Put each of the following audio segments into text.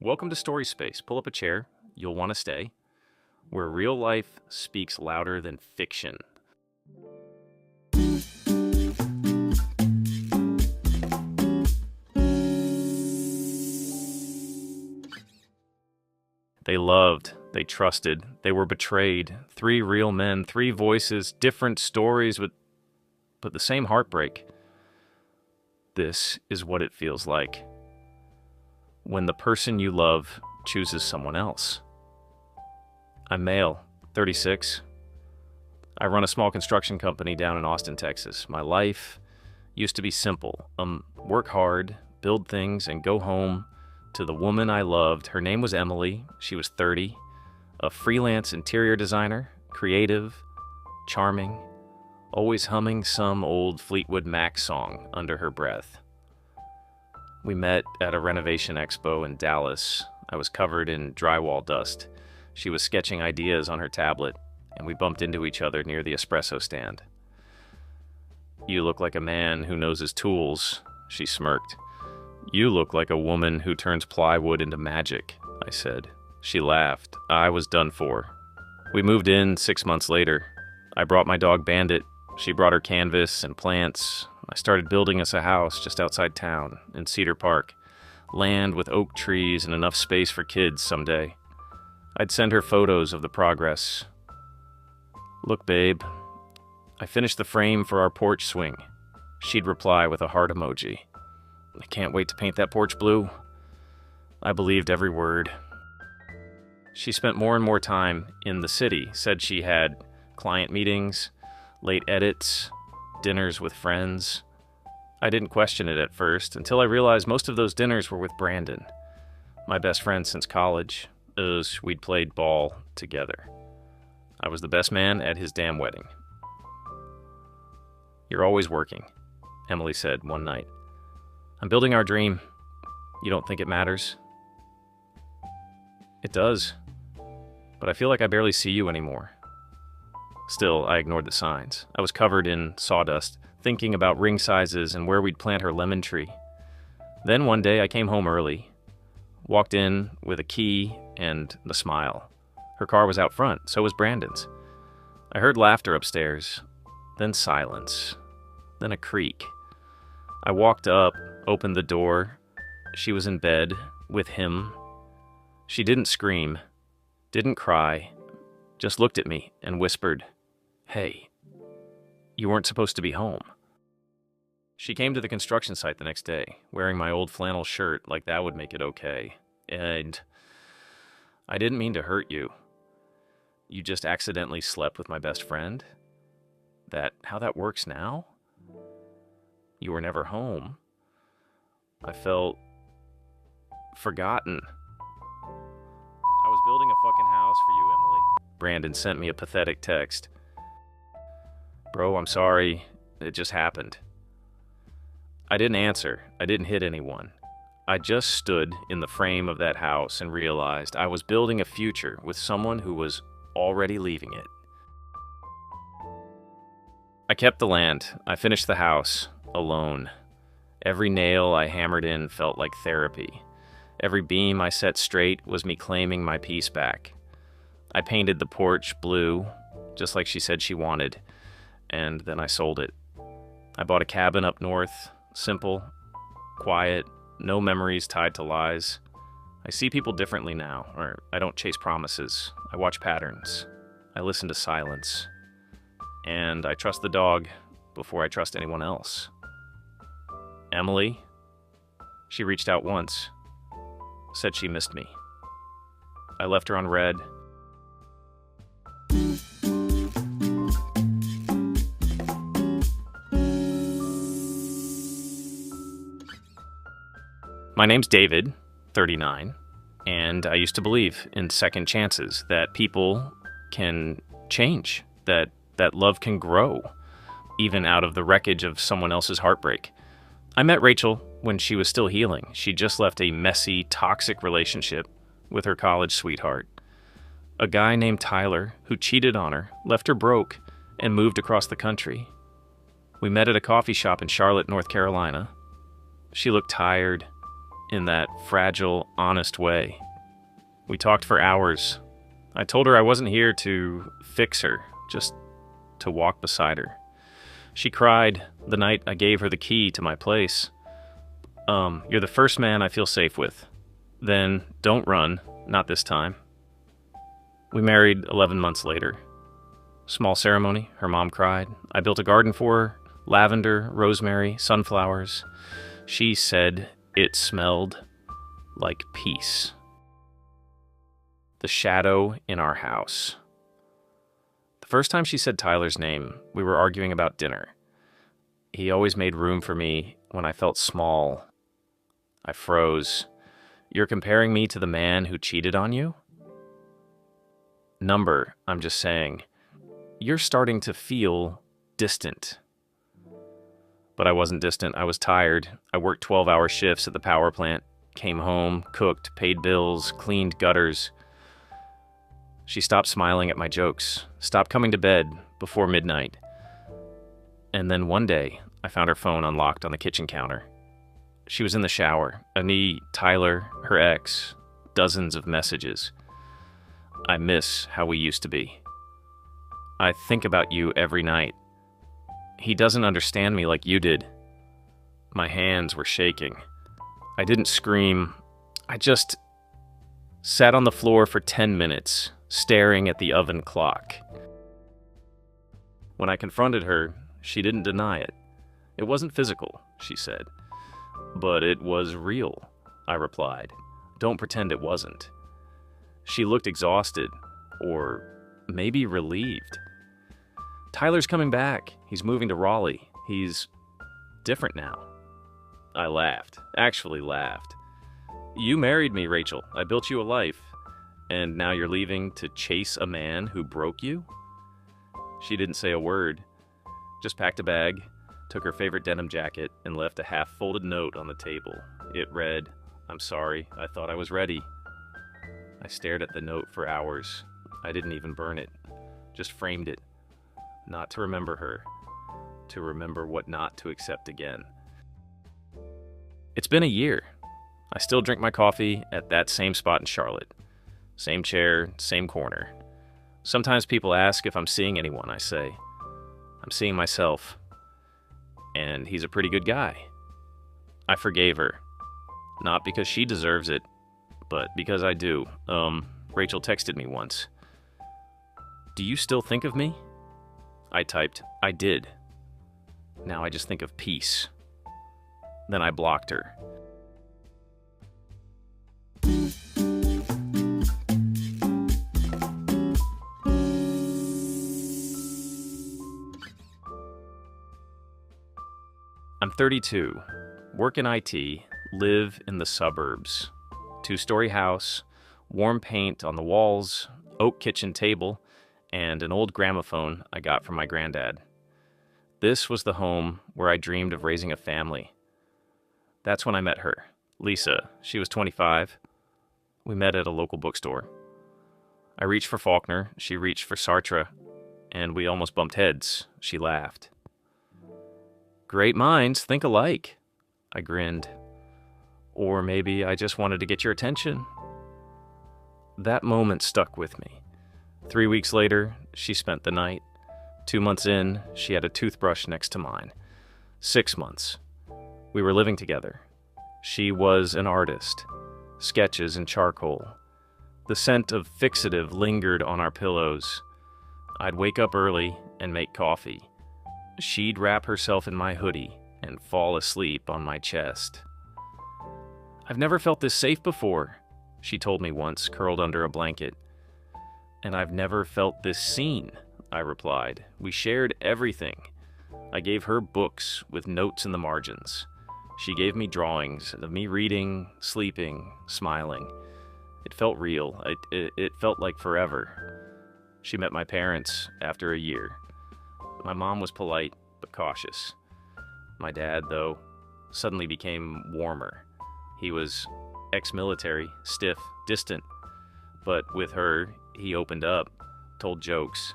Welcome to Story Space. Pull up a chair. You'll want to stay. Where real life speaks louder than fiction. They loved, they trusted, they were betrayed. 3 real men, 3 voices, different stories, but the same heartbreak. This is what it feels like when the person you love chooses someone else. I'm male, 36. I run a small construction company down in Austin, Texas. My life used to be simple. Work hard, build things, and go home to the woman I loved. Her name was Emily. She was 30, a freelance interior designer, creative, charming, always humming some old Fleetwood Mac song under her breath. We met at a renovation expo in Dallas. I was covered in drywall dust. She was sketching ideas on her tablet, and we bumped into each other near the espresso stand. "You look like a man who knows his tools," she smirked. "You look like a woman who turns plywood into magic," I said. She laughed. I was done for. We moved in 6 months later. I brought my dog Bandit. She brought her canvas and plants. I started building us a house just outside town in Cedar Park. Land with oak trees and enough space for kids someday. I'd send her photos of the progress. "Look, babe, I finished the frame for our porch swing." She'd reply with a heart emoji. "I can't wait to paint that porch blue." I believed every word. She spent more and more time in the city, said she had client meetings, late edits, dinners with friends. I didn't question it at first until I realized most of those dinners were with Brandon, my best friend since college. We'd played ball together. I was the best man at his damn wedding. "You're always working," Emily said one night. "I'm building our dream. You don't think it matters?" "It does, but I feel like I barely see you anymore." Still, I ignored the signs. I was covered in sawdust, thinking about ring sizes and where we'd plant her lemon tree. Then one day I came home early, walked in with a key and a smile. Her car was out front, so was Brandon's. I heard laughter upstairs, then silence, then a creak. I walked up, opened the door. She was in bed with him. She didn't scream, didn't cry, just looked at me and whispered, "Hey, you weren't supposed to be home." She came to the construction site the next day, wearing my old flannel shirt like that would make it okay. And "I didn't mean to hurt you. You just accidentally slept with my best friend? How that works now? You were never home." I felt forgotten. "I was building a fucking house for you, Emily." Brandon sent me a pathetic text. "Bro, I'm sorry. It just happened." I didn't answer. I didn't hit anyone. I just stood in the frame of that house and realized I was building a future with someone who was already leaving it. I kept the land. I finished the house, alone. Every nail I hammered in felt like therapy. Every beam I set straight was me claiming my peace back. I painted the porch blue, just like she said she wanted, and then I sold it. I bought a cabin up north, simple, quiet, no memories tied to lies. I see people differently now, or I don't chase promises. I watch patterns. I listen to silence. And I trust the dog before I trust anyone else. Emily, she reached out once, said she missed me. I left her on red. My name's David, 39, and I used to believe in second chances, that people can change, that love can grow, even out of the wreckage of someone else's heartbreak. I met Rachel when she was still healing. She just left a messy, toxic relationship with her college sweetheart. A guy named Tyler, who cheated on her, left her broke, and moved across the country. We met at a coffee shop in Charlotte, North Carolina. She looked tired, in that fragile, honest way. We talked for hours. I told her I wasn't here to fix her, just to walk beside her. She cried the night I gave her the key to my place. You're the first man I feel safe with. Then don't run, not this time. We married 11 months later. Small ceremony, her mom cried. I built a garden for her, lavender, rosemary, sunflowers. She said it smelled like peace. The shadow in our house. The first time she said Tyler's name, we were arguing about dinner. He always made room for me when I felt small. I froze. You're comparing me to the man who cheated on you? Number, I'm just saying. You're starting to feel distant. But I wasn't distant. I was tired. I worked 12-hour shifts at the power plant, came home, cooked, paid bills, cleaned gutters. She stopped smiling at my jokes, stopped coming to bed before midnight. And then one day, I found her phone unlocked on the kitchen counter. She was in the shower. Annie, Tyler, her ex, dozens of messages. I miss how we used to be. I think about you every night. He doesn't understand me like you did. My hands were shaking. I didn't scream. I just sat on the floor for 10 minutes, staring at the oven clock. When I confronted her, she didn't deny it. It wasn't physical, she said. But it was real, I replied. Don't pretend it wasn't. She looked exhausted, or maybe relieved. Tyler's coming back. He's moving to Raleigh. He's different now. I laughed, actually laughed. You married me, Rachel. I built you a life. And now you're leaving to chase a man who broke you? She didn't say a word, just packed a bag, took her favorite denim jacket, and left a half-folded note on the table. It read, I'm sorry, I thought I was ready. I stared at the note for hours. I didn't even burn it, just framed it. Not to remember her, to remember what not to accept again. It's been a year. I still drink my coffee at that same spot in Charlotte. Same chair, same corner. Sometimes people ask if I'm seeing anyone. I say, I'm seeing myself. And he's a pretty good guy. I forgave her. Not because she deserves it, but because I do. Rachel texted me once. Do you still think of me? I typed, I did. Now I just think of peace. Then I blocked her. I'm 32, work in IT, live in the suburbs. 2-story house, warm paint on the walls, oak kitchen table, and an old gramophone I got from my granddad. This was the home where I dreamed of raising a family. That's when I met her, Lisa. She was 25. We met at a local bookstore. I reached for Faulkner, she reached for Sartre, and we almost bumped heads. She laughed. Great minds think alike, I grinned. Or maybe I just wanted to get your attention. That moment stuck with me. 3 weeks later, she spent the night. 2 months in, she had a toothbrush next to mine. 6 months. We were living together. She was an artist. Sketches in charcoal. The scent of fixative lingered on our pillows. I'd wake up early and make coffee. She'd wrap herself in my hoodie and fall asleep on my chest. I've never felt this safe before, she told me once, curled under a blanket. And I've never felt this seen, I replied. We shared everything. I gave her books with notes in the margins. She gave me drawings of me reading, sleeping, smiling. It felt real. It felt like forever. She met my parents after a year. My mom was polite, but cautious. My dad, though, suddenly became warmer. He was ex-military, stiff, distant. But with her, he opened up, told jokes,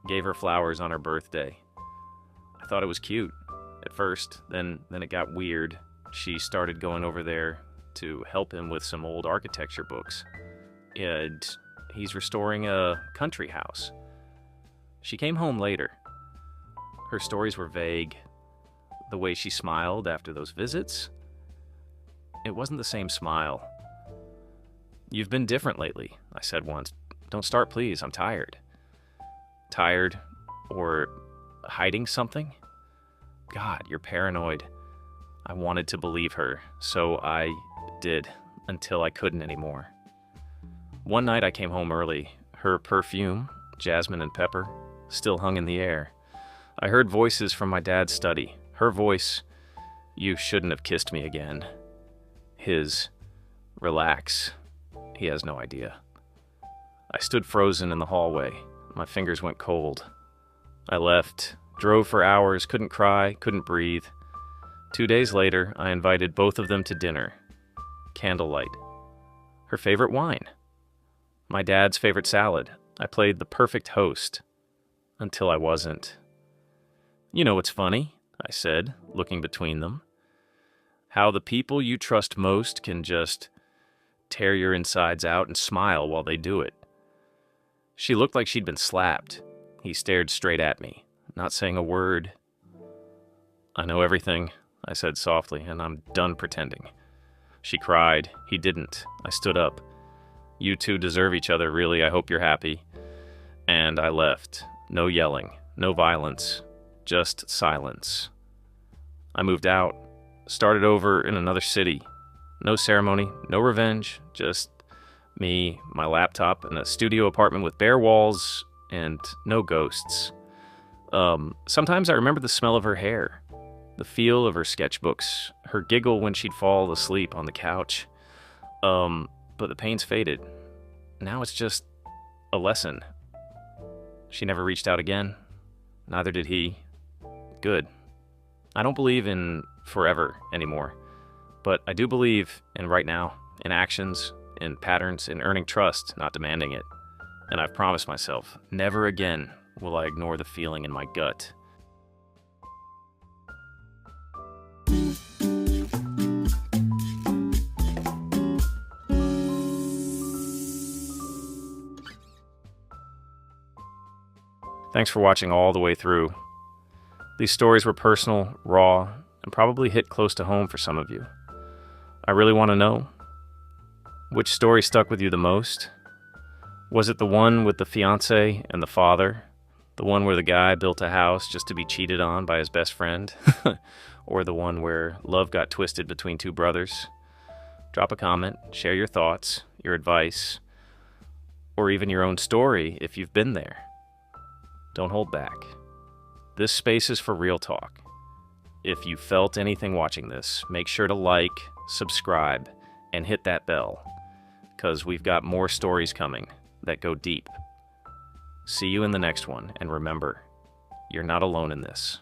gave her flowers on her birthday. I thought it was cute at first, then it got weird. She started going over there to help him with some old architecture books. And he's restoring a country house. She came home later. Her stories were vague. The way she smiled after those visits, it wasn't the same smile. "You've been different lately," I said once. "Don't start, please. I'm tired." Tired or hiding something? God, you're paranoid. I wanted to believe her, so I did, until I couldn't anymore. One night I came home early. Her perfume, jasmine and pepper, still hung in the air. I heard voices from my dad's study. Her voice, "You shouldn't have kissed me again." His, "Relax. He has no idea." I stood frozen in the hallway. My fingers went cold. I left, drove for hours, couldn't cry, couldn't breathe. 2 days later, I invited both of them to dinner. Candlelight. Her favorite wine. My dad's favorite salad. I played the perfect host. Until I wasn't. "You know what's funny?" I said, looking between them. "How the people you trust most can just tear your insides out and smile while they do it." She looked like she'd been slapped. He stared straight at me, not saying a word. "I know everything," I said softly, "and I'm done pretending." She cried. He didn't. I stood up. "You two deserve each other, really. I hope you're happy." And I left. No yelling, no violence, just silence. I moved out, started over in another city. No ceremony, no revenge, just me, my laptop, and a studio apartment with bare walls and no ghosts. Sometimes I remember the smell of her hair, the feel of her sketchbooks, her giggle when she'd fall asleep on the couch. But the pain's faded. Now it's just a lesson. She never reached out again. Neither did he. Good. I don't believe in forever anymore. But I do believe in right now, in actions, in patterns, in earning trust, not demanding it. And I've promised myself, never again will I ignore the feeling in my gut. Thanks for watching all the way through. These stories were personal, raw, and probably hit close to home for some of you. I really want to know, which story stuck with you the most? Was it the one with the fiancé and the father? The one where the guy built a house just to be cheated on by his best friend? Or the one where love got twisted between two brothers? Drop a comment, share your thoughts, your advice, or even your own story if you've been there. Don't hold back. This space is for real talk. If you felt anything watching this, make sure to like, subscribe, and hit that bell, because we've got more stories coming that go deep. See you in the next one, and remember, you're not alone in this.